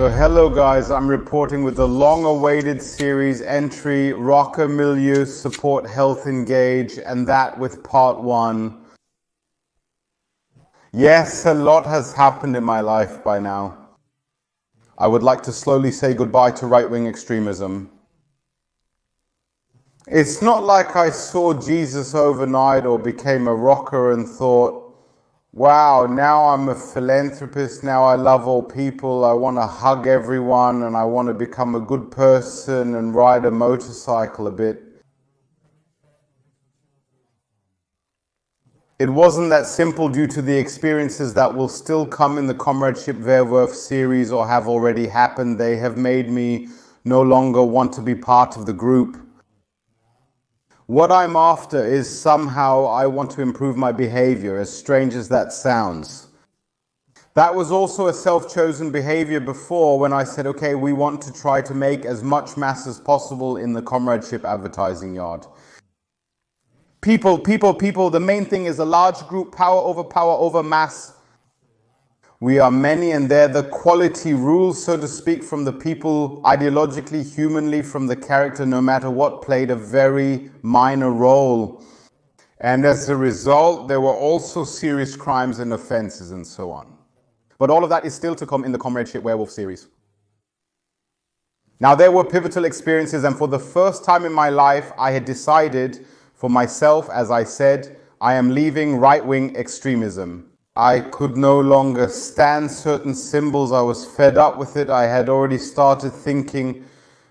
So hello guys, I'm reporting with the long-awaited series entry, Rocker Milieus Support Health Engage, and that with part 1. Yes, a lot has happened in my life by now. I would like to slowly say goodbye to right-wing extremism. It's not like I saw Jesus overnight or became a rocker and thought, wow, now I'm a philanthropist, now I love all people, I want to hug everyone and I want to become a good person and ride a motorcycle a bit. It wasn't that simple due to the experiences that will still come in the Comradeship Werewolf series or have already happened. They have made me no longer want to be part of the group. What I'm after is somehow I want to improve my behavior, as strange as that sounds. That was also a self-chosen behavior before when I said, okay, we want to try to make as much mass as possible in the comradeship advertising yard. People, the main thing is a large group, power over mass. We are many and they're the quality rules, so to speak, from the people, ideologically, humanly, from the character, no matter what, played a very minor role. And as a result, there were also serious crimes and offenses and so on. But all of that is still to come in the Comradeship Werewolf series. Now, there were pivotal experiences, and for the first time in my life, I had decided for myself, as I said, I am leaving right-wing extremism. I could no longer stand certain symbols. I was fed up with it. I had already started thinking,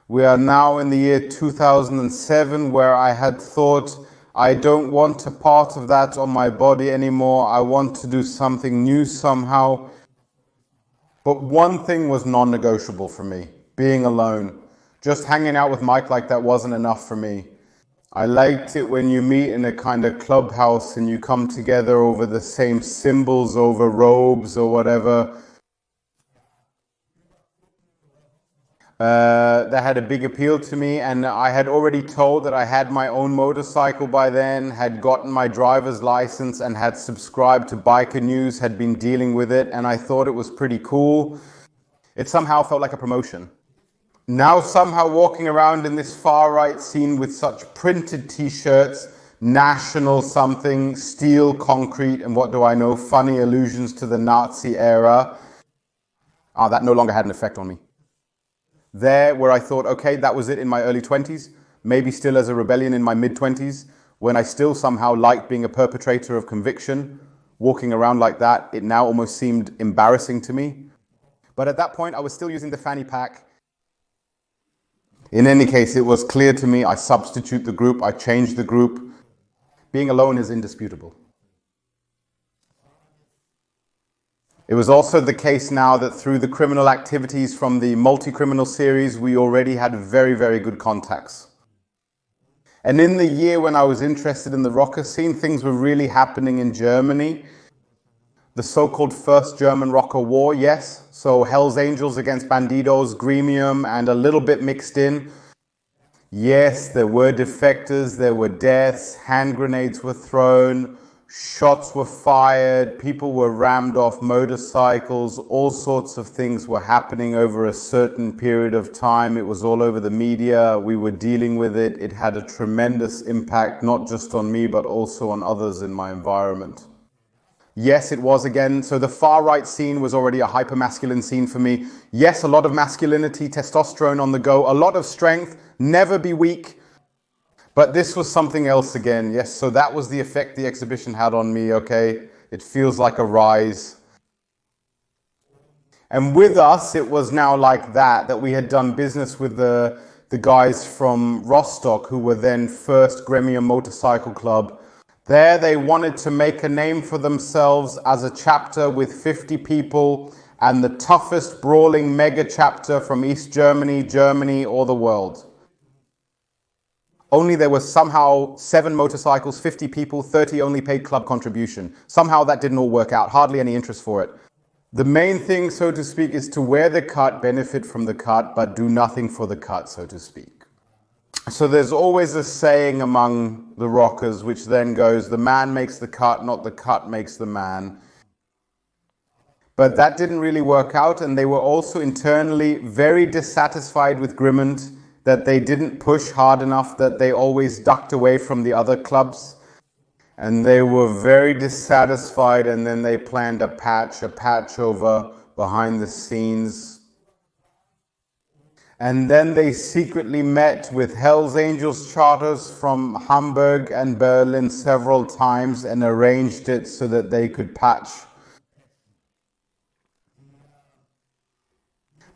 we are now in the year 2007, where I had thought, I don't want a part of that on my body anymore. I want to do something new somehow. But one thing was non-negotiable for me, being alone. Just hanging out with Mike like that wasn't enough for me. I liked it when you meet in a kind of clubhouse and you come together over the same symbols, over robes or whatever. That had a big appeal to me, and I had already told that I had my own motorcycle by then, had gotten my driver's license and had subscribed to Biker News, had been dealing with it, and I thought it was pretty cool. It somehow felt like a promotion. Now somehow walking around in this far-right scene with such printed t-shirts, national something, steel, concrete, and what do I know, funny allusions to the Nazi era, that no longer had an effect on me. There, where I thought, okay, that was it in my early 20s, maybe still as a rebellion in my mid-20s, when I still somehow liked being a perpetrator of conviction, walking around like that, it now almost seemed embarrassing to me. But at that point, I was still using the fanny pack. In any case, it was clear to me, I substitute the group, I change the group. Being alone is indisputable. It was also the case now that through the criminal activities from the multi-criminal series, we already had very, very good contacts. And in the year when I was interested in the rocker scene, things were really happening in Germany. The so-called First German Rocker War, yes. So Hell's Angels against Bandidos, Gremium, and a little bit mixed in. Yes, there were defectors, there were deaths, hand grenades were thrown, shots were fired, people were rammed off motorcycles, all sorts of things were happening over a certain period of time. It was all over the media, we were dealing with it. It had a tremendous impact, not just on me, but also on others in my environment. Yes, it was again. So the far-right scene was already a hyper-masculine scene for me. Yes, a lot of masculinity, testosterone on the go, a lot of strength, never be weak. But this was something else again. Yes, so that was the effect the exhibition had on me, okay? It feels like a rise. And with us, it was now like that we had done business with the guys from Rostock, who were then First Gremium Motorcycle Club. There they wanted to make a name for themselves as a chapter with 50 people and the toughest brawling mega chapter from East Germany, Germany, or the world. Only there were somehow 7 motorcycles, 50 people, 30 only paid club contribution. Somehow that didn't all work out, hardly any interest for it. The main thing, so to speak, is to wear the cut, benefit from the cut, but do nothing for the cut, so to speak. So there's always a saying among the rockers which then goes, the man makes the cut, not the cut makes the man. But that didn't really work out, and they were also internally very dissatisfied with Grimond, that they didn't push hard enough, that they always ducked away from the other clubs. And they were very dissatisfied, and then they planned a patchover behind the scenes. And then they secretly met with Hells Angels charters from Hamburg and Berlin several times and arranged it so that they could patch.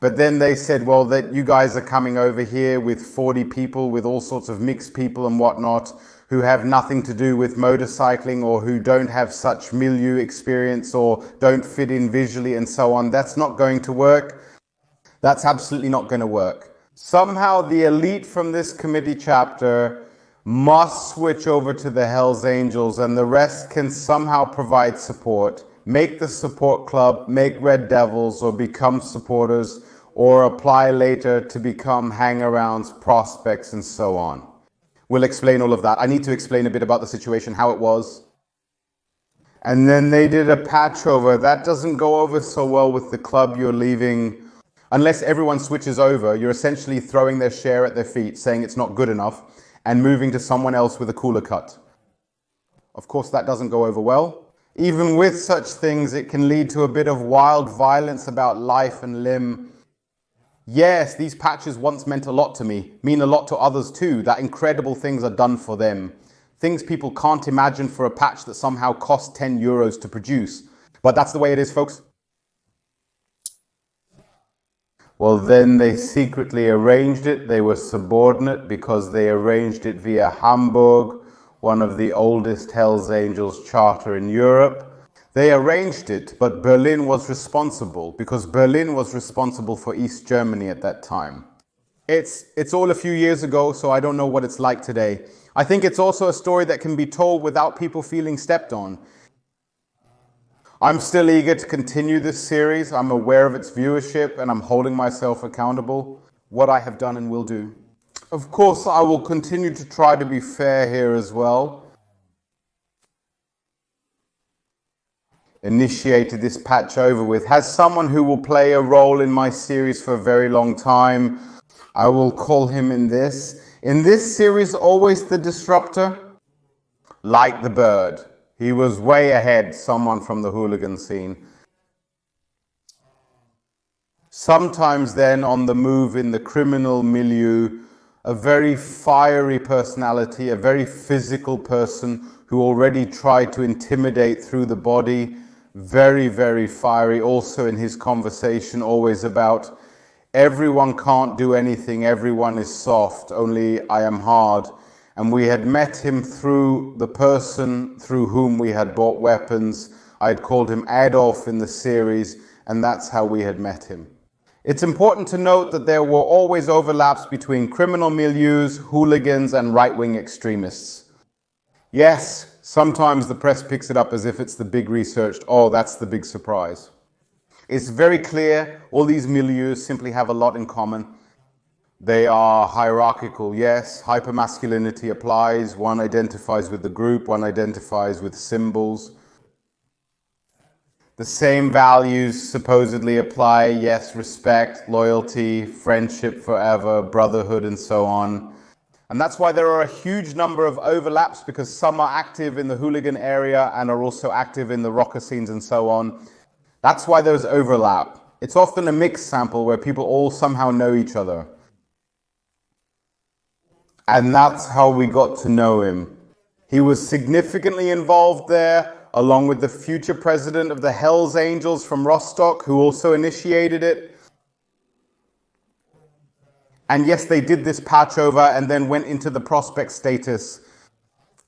But then they said, well, that you guys are coming over here with 40 people, with all sorts of mixed people and whatnot, who have nothing to do with motorcycling or who don't have such milieu experience or don't fit in visually and so on. That's not going to work. That's absolutely not going to work. Somehow the elite from this committee chapter must switch over to the Hells Angels, and the rest can somehow provide support. Make the support club, make Red Devils, or become supporters, or apply later to become hang-arounds, prospects, and so on. We'll explain all of that. I need to explain a bit about the situation, how it was. And then they did a patchover. That doesn't go over so well with the club you're leaving. Unless everyone switches over, you're essentially throwing their share at their feet, saying it's not good enough, and moving to someone else with a cooler cut. Of course, that doesn't go over well. Even with such things, it can lead to a bit of wild violence about life and limb. Yes, these patches once meant a lot to me, mean a lot to others too, that incredible things are done for them. Things people can't imagine for a patch that somehow cost 10 euros to produce. But that's the way it is, folks. Well, then they secretly arranged it. They were subordinate because they arranged it via Hamburg, one of the oldest Hells Angels charter in Europe. They arranged it, but Berlin was responsible because Berlin was responsible for East Germany at that time. It's all a few years ago, so I don't know what it's like today. I think it's also a story that can be told without people feeling stepped on. I'm still eager to continue this series. I'm aware of its viewership and I'm holding myself accountable, what I have done and will do. Of course, I will continue to try to be fair here as well. Initiated this patch over with has someone who will play a role in my series for a very long time. I will call him in this. In this series, always the disruptor, like the bird. He was way ahead, someone from the hooligan scene. Sometimes then on the move in the criminal milieu, a very fiery personality, a very physical person who already tried to intimidate through the body, very, very fiery, also in his conversation, always about everyone can't do anything, everyone is soft, only I am hard. And we had met him through the person through whom we had bought weapons. I had called him Adolf in the series, and that's how we had met him. It's important to note that there were always overlaps between criminal milieus, hooligans, and right-wing extremists. Yes, sometimes the press picks it up as if it's the big researched, oh, that's the big surprise. It's very clear all these milieus simply have a lot in common. They are hierarchical, yes, hypermasculinity applies, one identifies with the group, one identifies with symbols. The same values supposedly apply, yes, respect, loyalty, friendship forever, brotherhood, and so on. And that's why there are a huge number of overlaps, because some are active in the hooligan area and are also active in the rocker scenes and so on. That's why there's overlap. It's often a mixed sample where people all somehow know each other. And that's how we got to know him. He was significantly involved there, along with the future president of the Hells Angels from Rostock, who also initiated it. And yes, they did this patch over and then went into the prospect status.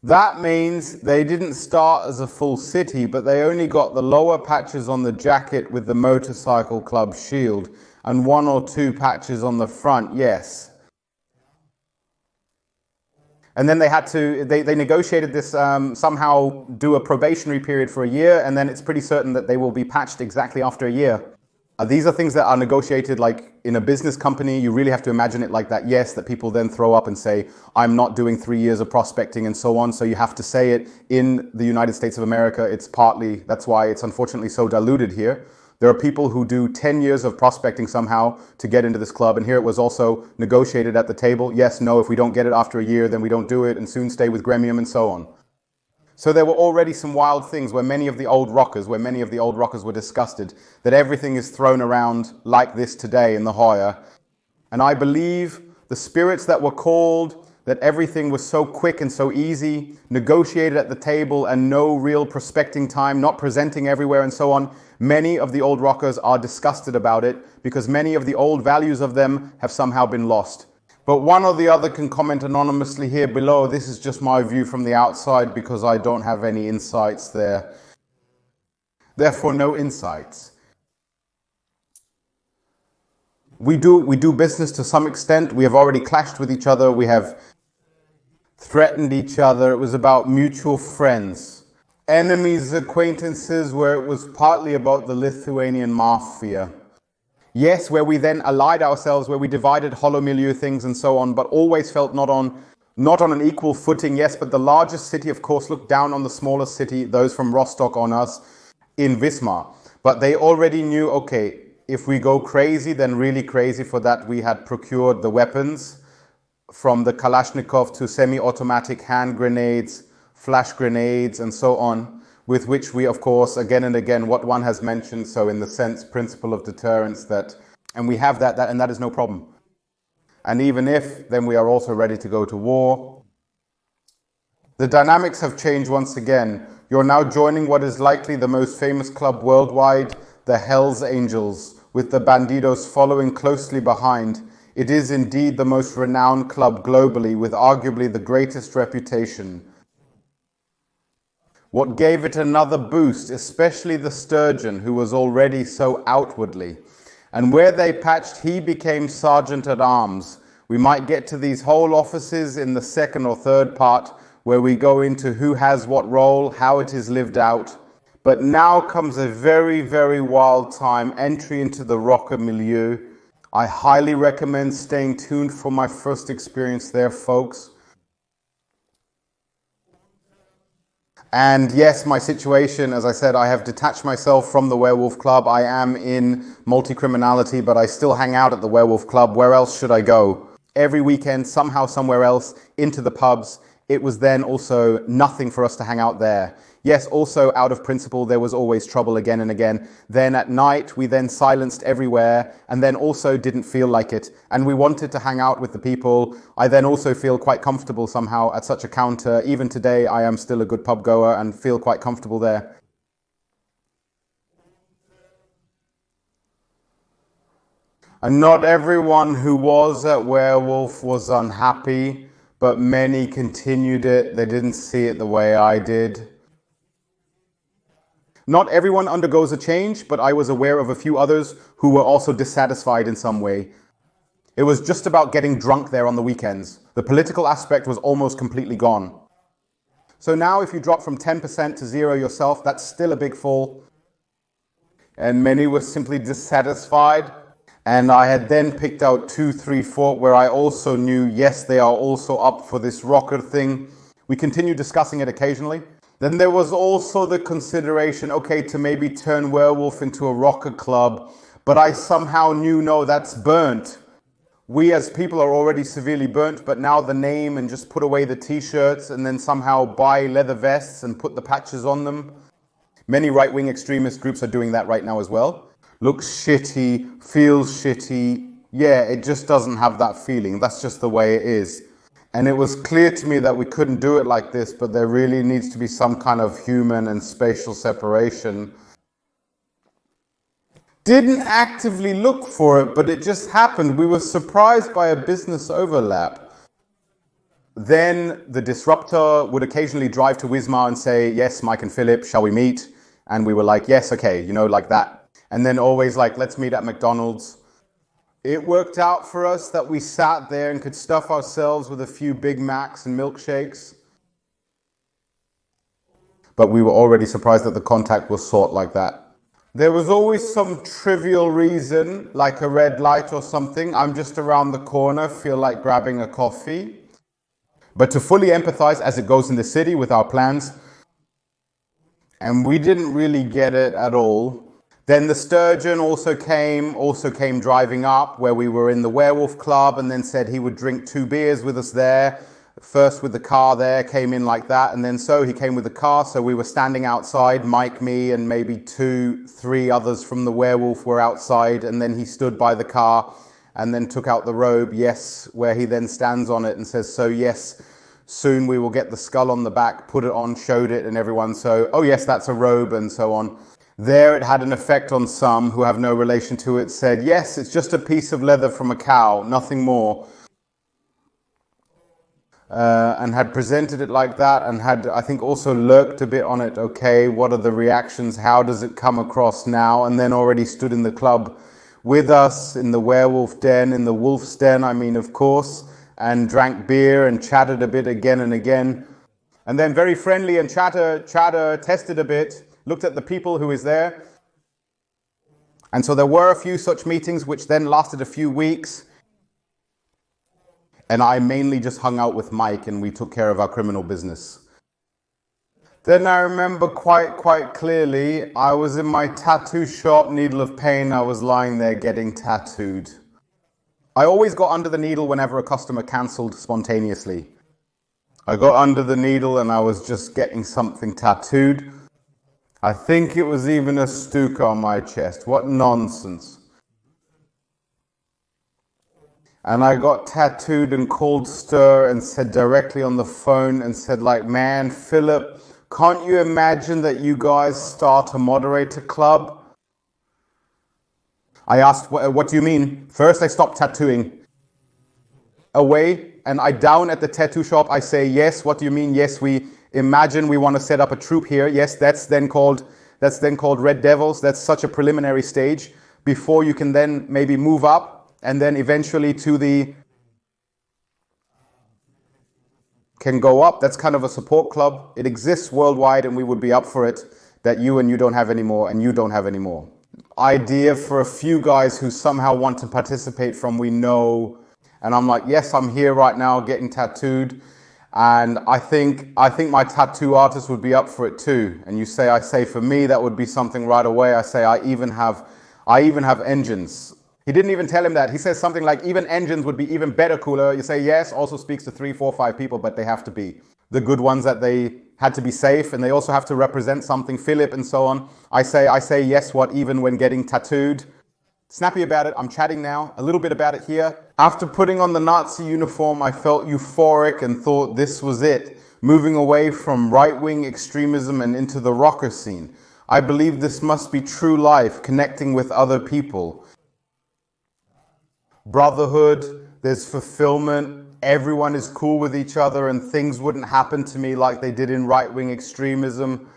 That means they didn't start as a full city, but they only got the lower patches on the jacket with the motorcycle club shield, and 1 or 2 patches on the front, yes. And then they negotiated this, somehow do a probationary period for a year, and then it's pretty certain that they will be patched exactly after a year. These are things that are negotiated like in a business company. You really have to imagine it like that. Yes, that people then throw up and say, I'm not doing 3 years of prospecting and so on. So you have to say it in the United States of America. It's partly, that's why it's unfortunately so diluted here. There are people who do 10 years of prospecting somehow to get into this club. And here it was also negotiated at the table. Yes, no, if we don't get it after a year, then we don't do it, and soon stay with Gremium and so on. So there were already some wild things where many of the old rockers were disgusted that everything is thrown around like this today in the Hoya. And I believe the spirits that were called, that everything was so quick and so easy, negotiated at the table and no real prospecting time, not presenting everywhere and so on. Many of the old rockers are disgusted about it because many of the old values of them have somehow been lost. But one or the other can comment anonymously here below. This is just my view from the outside because I don't have any insights there. Therefore, no insights. We do business to some extent. We have already clashed with each other. We have threatened each other. It was about mutual friends. Enemies, acquaintances, where it was partly about the Lithuanian mafia. Yes, where we then allied ourselves, where we divided hollow milieu things and so on, but always felt not on an equal footing. Yes, but the largest city, of course, looked down on the smallest city, those from Rostock on us in Wismar. But they already knew, okay, if we go crazy, then really crazy. For that, we had procured the weapons from the Kalashnikov to semi-automatic hand grenades, flash grenades, and so on, with which we, of course, again and again, what one has mentioned, so in the sense, principle of deterrence, that, and we have that, and that is no problem. And even if, then we are also ready to go to war. The dynamics have changed once again. You're now joining what is likely the most famous club worldwide, the Hells Angels, with the Bandidos following closely behind. It is indeed the most renowned club globally, with arguably the greatest reputation. What gave it another boost, especially the Sturgeon, who was already so outwardly. And where they patched, he became Sergeant at Arms. We might get to these whole offices in the second or third part, where we go into who has what role, how it is lived out. But now comes a very, very wild time, entry into the rocker milieu. I highly recommend staying tuned for my first experience there, folks. And yes, my situation, as I said, I have detached myself from the Werewolf Club. I am in multi-criminality, but I still hang out at the Werewolf Club. Where else should I go? Every weekend, somehow, somewhere else, into the pubs. It was then also nothing for us to hang out there. Yes, also out of principle, there was always trouble again and again. Then at night, we then silenced everywhere and then also didn't feel like it. And we wanted to hang out with the people. I then also feel quite comfortable somehow at such a counter. Even today, I am still a good pub goer and feel quite comfortable there. And not everyone who was at Werewolf was unhappy, but many continued it. They didn't see it the way I did. Not everyone undergoes a change, but I was aware of a few others who were also dissatisfied in some way. It was just about getting drunk there on the weekends. The political aspect was almost completely gone. So now if you drop from 10% to 0 yourself, that's still a big fall. And many were simply dissatisfied. And I had then picked out 2, 3, 4, where I also knew, yes, they are also up for this rocker thing. We continue discussing it occasionally. Then there was also the consideration, okay, to maybe turn Werewolf into a rocker club, but I somehow knew, no, that's burnt. We as people are already severely burnt, but now the name and just put away the t-shirts and then somehow buy leather vests and put the patches on them. Many right-wing extremist groups are doing that right now as well. Looks shitty, feels shitty. Yeah, it just doesn't have that feeling. That's just the way it is. And it was clear to me that we couldn't do it like this, but there really needs to be some kind of human and spatial separation. Didn't actively look for it, but it just happened. We were surprised by a business overlap. Then the disruptor would occasionally drive to Wismar and say, yes, Mike and Philip, shall we meet? And we were like, yes, okay, like that. And then always like, let's meet at McDonald's. It worked out for us that we sat there and could stuff ourselves with a few Big Macs and milkshakes. But we were already surprised that the contact was sought like that. There was always some trivial reason, like a red light or something. I'm just around the corner, feel like grabbing a coffee. But to fully empathize, as it goes in the city, with our plans, and we didn't really get it at all. Then the sturgeon also came driving up where we were in the werewolf club, and then said he would drink 2 beers with us there. First with the car there, came in like that, and then so he came with the car, so we were standing outside, Mike, me, and maybe 2, 3 others from the werewolf were outside, and then he stood by the car and then took out the robe, yes, where he then stands on it and says, so yes, soon we will get the skull on the back, put it on, showed it, and everyone, so, oh yes, that's a robe, and so on. There it had an effect on some who have no relation to it, said, yes, it's just a piece of leather from a cow, nothing more. And had presented it like that, and had, I think, also lurked a bit on it. Okay, what are the reactions? How does it come across now? And then already stood in the club with us in the werewolf den, in the wolf's den, I mean, of course, and drank beer and chatted a bit again and again. And then very friendly and chatter, tested a bit, looked at the people who is there. And so there were a few such meetings, which then lasted a few weeks. And I mainly just hung out with Mike, and we took care of our criminal business. Then I remember quite clearly, I was in my tattoo shop, needle of pain. I was lying there getting tattooed. I always got under the needle whenever a customer cancelled spontaneously. I got under the needle and I was just getting something tattooed. I think it was even a Stuka on my chest. What nonsense. And I got tattooed and called Stir and said directly on the phone and said like, man, Philip, can't you imagine that you guys start a moderator club? I asked, what do you mean? First I stopped tattooing away, and I down at the tattoo shop, I say, yes, what do you mean? Yes, we imagine we want to set up a troop here. Yes, that's then called Red Devils. That's such a preliminary stage before you can then maybe move up. And then eventually can go up. That's kind of a support club. It exists worldwide, and we would be up for it, that you don't have anymore, and you don't have anymore. Idea for a few guys who somehow want to participate from we know. And I'm like, yes, I'm here right now getting tattooed. And I think my tattoo artist would be up for it too. And I say for me, that would be something right away. I say, I even have engines. He didn't even tell him that. He says something like, even engines would be even better, cooler. You say, yes, also speaks to 3, 4, 5 people, but they have to be the good ones, that they had to be safe, and they also have to represent something, Philip and so on. I say, yes, what, even when getting tattooed. Snappy about it. I'm chatting now, a little bit about it here. After putting on the Nazi uniform, I felt euphoric and thought this was it. Moving away from right-wing extremism and into the rocker scene. I believe this must be true life, connecting with other people. Brotherhood, there's fulfillment, everyone is cool with each other, and things wouldn't happen to me like they did in right-wing extremism.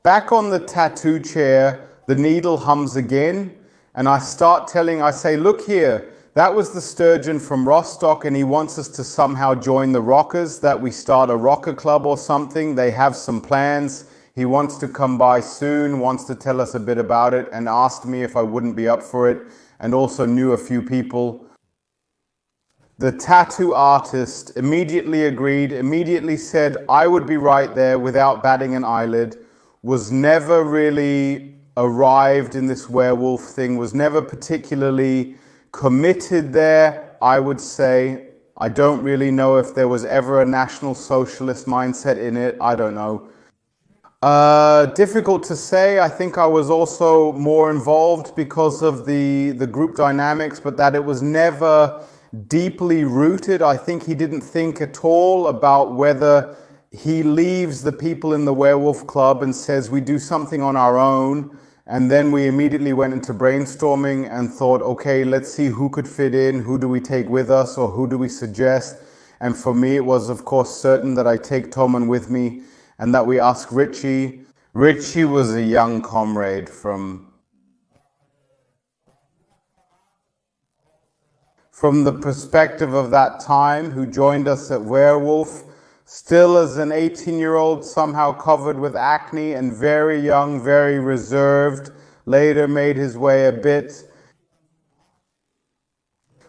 Back on the tattoo chair, the needle hums again, and I say, look here, that was the sturgeon from Rostock, and he wants us to somehow join the rockers, that we start a rocker club or something. They have some plans. He wants to come by soon, wants to tell us a bit about it, and asked me if I wouldn't be up for it. And also knew a few people. The tattoo artist immediately agreed, immediately said I would be right there without batting an eyelid, was never really arrived in this werewolf thing, was never particularly committed there, I would say. I don't really know if there was ever a National Socialist mindset in it, I don't know. Difficult to say. I think I was also more involved because of the group dynamics, but that it was never deeply rooted. I think he didn't think at all about whether he leaves the people in the werewolf club and says we do something on our own. And then we immediately went into brainstorming and thought, okay, let's see who could fit in, who do we take with us, or who do we suggest. And for me, it was, of course, certain that I take Toman with me, and that we ask Richie. Richie was a young comrade from the perspective of that time, who joined us at Werewolf, still as an 18-year-old, somehow covered with acne and very young, very reserved, later made his way a bit.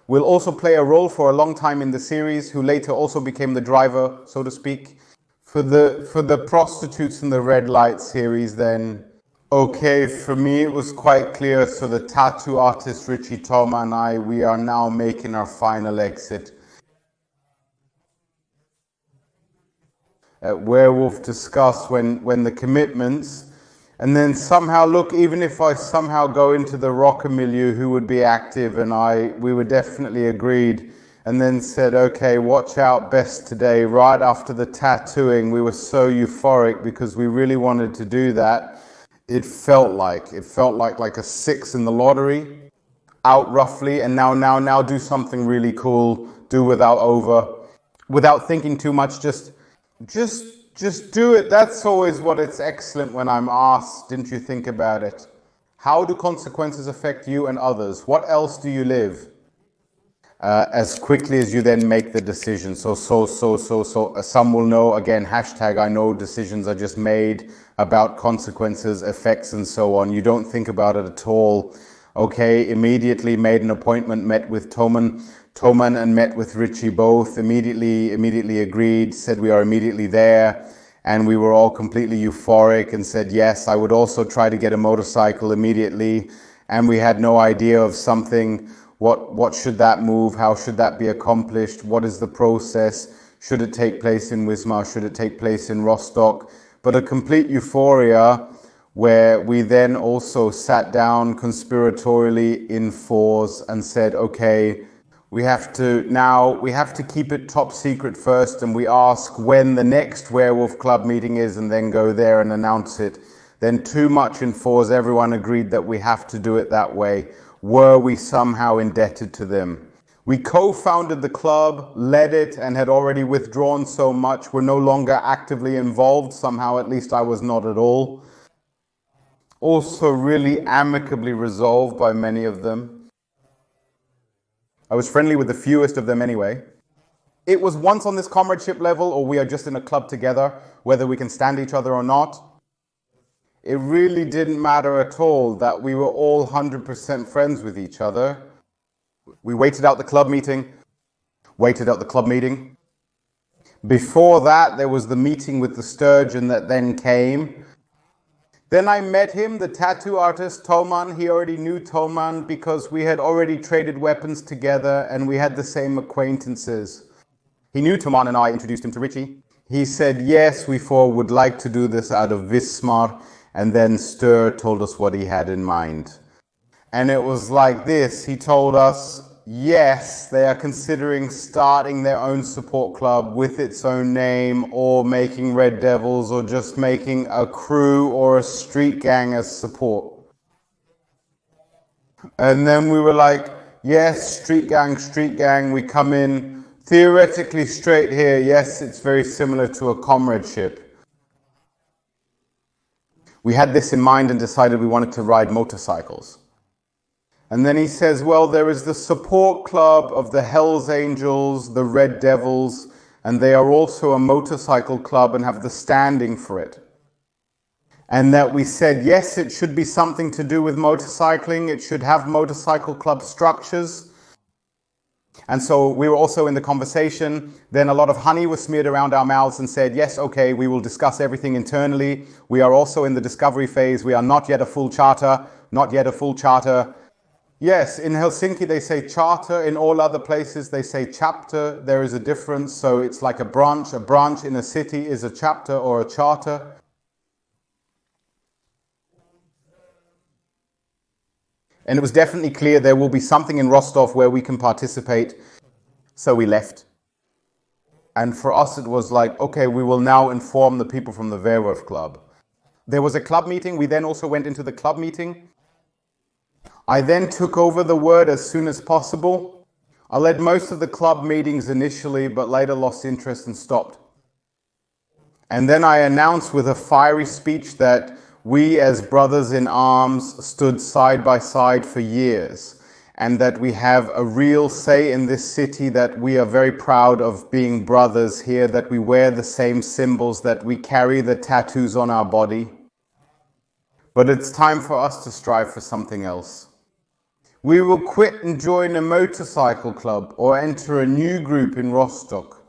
Will also play a role for a long time in the series, who later also became the driver, so to speak, for the prostitutes in the Red Light series then. Okay, for me it was quite clear. So the tattoo artist Richie Toma and I, we are now making our final exit. Werewolf discuss when the commitments, and then somehow look, even if I somehow go into the rocker milieu, who would be active, and we were definitely agreed, and then said, okay, watch out, best today. Right after the tattooing, we were so euphoric because we really wanted to do that. It felt like a 6 in the lottery, out roughly, and now do something really cool, do without thinking too much, just do it. That's always what it's excellent when I'm asked, didn't you think about it? How do consequences affect you and others? What else do you live? As quickly as you then make the decision. So some will know, again, hashtag I know decisions are just made about consequences, effects, and so on. You don't think about it at all. Okay, immediately made an appointment, met with Toman and met with Richie both, immediately agreed, said we are immediately there, and we were all completely euphoric and said, yes, I would also try to get a motorcycle immediately, and we had no idea of something. What should that move? How should that be accomplished? What is the process? Should it take place in Wismar? Should it take place in Rostock? But a complete euphoria where we then also sat down conspiratorially in fours and said, okay, we have to keep it top secret first, and we ask when the next Werewolf Club meeting is and then go there and announce it. Then too much in fours, everyone agreed that we have to do it that way. Were we somehow indebted to them? We co-founded the club, led it, and had already withdrawn so much. We're no longer actively involved, somehow, at least I was not at all. Also really amicably resolved by many of them. I was friendly with the fewest of them anyway. It was once on this comradeship level, or we are just in a club together, whether we can stand each other or not. It really didn't matter at all that we were all 100% friends with each other. We waited out the club meeting. Before that, there was the meeting with the sturgeon that then came. Then I met him, the tattoo artist, Toman. He already knew Toman because we had already traded weapons together and we had the same acquaintances. He knew Toman and I introduced him to Richie. He said, yes, we four would like to do this out of Wismar. And then Stur told us what he had in mind. And it was like this. He told us, yes, they are considering starting their own support club with its own name, or making Red Devils, or just making a crew or a street gang as support. And then we were like, yes, street gang, we come in theoretically straight here. Yes, it's very similar to a comradeship. We had this in mind and decided we wanted to ride motorcycles. And then he says, well, there is the support club of the Hells Angels, the Red Devils, and they are also a motorcycle club and have the standing for it. And that we said, yes, it should be something to do with motorcycling. It should have motorcycle club structures. And so we were also in the conversation. Then a lot of honey was smeared around our mouths and said, yes, okay, we will discuss everything internally. We are also in the discovery phase. We are not yet a full charter. Yes, in Helsinki they say charter. In all other places they say chapter. There is a difference. So it's like a branch. A branch in a city is a chapter or a charter. And it was definitely clear there will be something in Rostov where we can participate. So we left. And for us it was like, okay, we will now inform the people from the Werewolf Club. There was a club meeting. We then also went into the club meeting. I then took over the word as soon as possible. I led most of the club meetings initially, but later lost interest and stopped. And then I announced with a fiery speech that we as brothers in arms stood side by side for years, and that we have a real say in this city, that we are very proud of being brothers here, that we wear the same symbols, that we carry the tattoos on our body. But it's time for us to strive for something else. We will quit and join a motorcycle club or enter a new group in Rostock.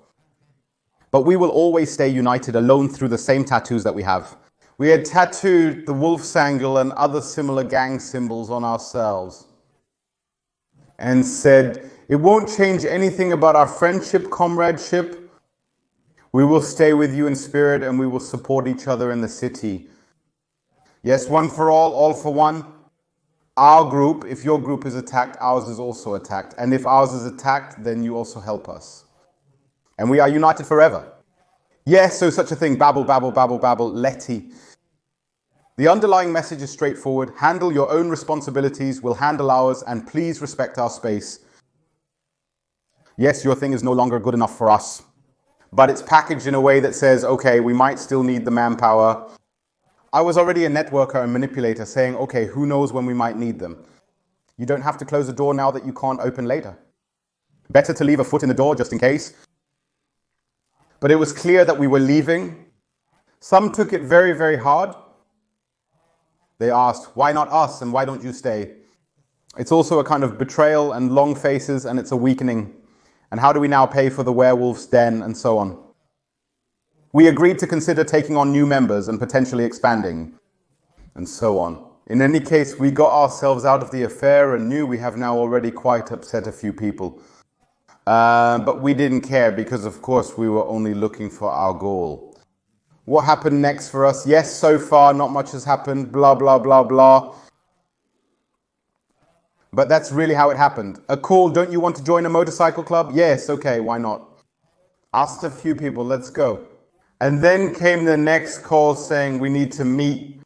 But we will always stay united alone through the same tattoos that we have. We had tattooed the wolf's angle and other similar gang symbols on ourselves and said, it won't change anything about our friendship, comradeship. We will stay with you in spirit and we will support each other in the city. Yes, one for all for one. Our group, if your group is attacked, ours is also attacked. And if ours is attacked, then you also help us. And we are united forever. Yes, so such a thing, babble, babble, babble, babble, letty. The underlying message is straightforward. Handle your own responsibilities, we'll handle ours, and please respect our space. Yes, your thing is no longer good enough for us. But it's packaged in a way that says, okay, we might still need the manpower. I was already a networker and manipulator saying, okay, who knows when we might need them. You don't have to close the door now that you can't open later. Better to leave a foot in the door just in case. But it was clear that we were leaving. Some took it very, very hard. They asked, why not us and why don't you stay? It's also a kind of betrayal and long faces, and it's a weakening. And how do we now pay for the werewolf's den and so on? We agreed to consider taking on new members and potentially expanding, and so on. In any case, we got ourselves out of the affair and knew we have now already quite upset a few people. But we didn't care because, of course, we were only looking for our goal. What happened next for us? Yes, so far, not much has happened, blah, blah, blah, blah. But that's really how it happened. A call, don't you want to join a motorcycle club? Yes, okay, why not? Asked a few people, let's go. And then came the next call saying we need to meet.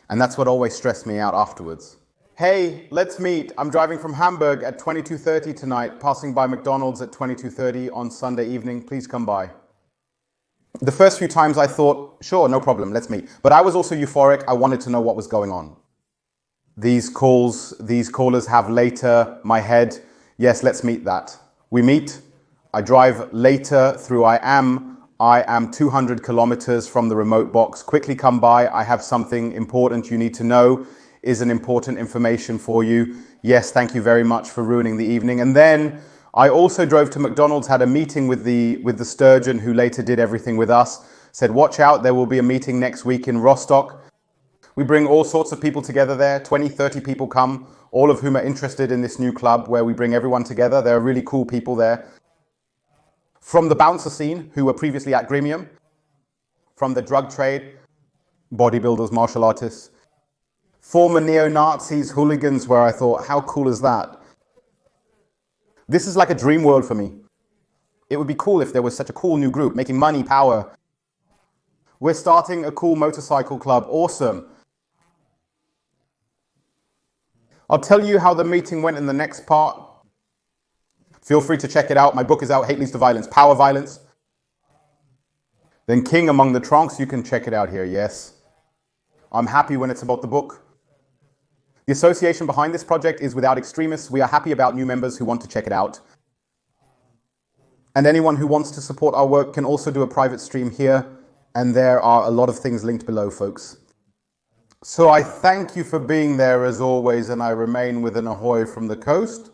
And that's what always stressed me out afterwards. Hey, let's meet. I'm driving from Hamburg at 22:30 tonight, passing by McDonald's at 22:30 on Sunday evening. Please come by. The first few times I thought, sure, no problem, let's meet. But I was also euphoric. I wanted to know what was going on. These callers have later my head. Yes, let's meet that. We meet. I drive later through I am 200 kilometers from the remote box. Quickly come by. I have something important you need to know. Is an important information for you. Yes, thank you very much for ruining the evening. And then I also drove to McDonald's, had a meeting with the Sturgeon who later did everything with us. Said, watch out, there will be a meeting next week in Rostock. We bring all sorts of people together there. 20, 30 people come, all of whom are interested in this new club where we bring everyone together. There are really cool people there. From the bouncer scene, who were previously at Gremium. From the drug trade, bodybuilders, martial artists. Former neo-Nazis, hooligans, where I thought, how cool is that? This is like a dream world for me. It would be cool if there was such a cool new group, making money, power. We're starting a cool motorcycle club, awesome. I'll tell you how the meeting went in the next part. Feel free to check it out. My book is out, Hate Leads to Violence, Power Violence. Then King Among the Trunks, you can check it out here, yes. I'm happy when it's about the book. The association behind this project is Without Extremists. We are happy about new members who want to check it out. And anyone who wants to support our work can also do a private stream here. And there are a lot of things linked below, folks. So I thank you for being there as always, and I remain with an ahoy from the coast.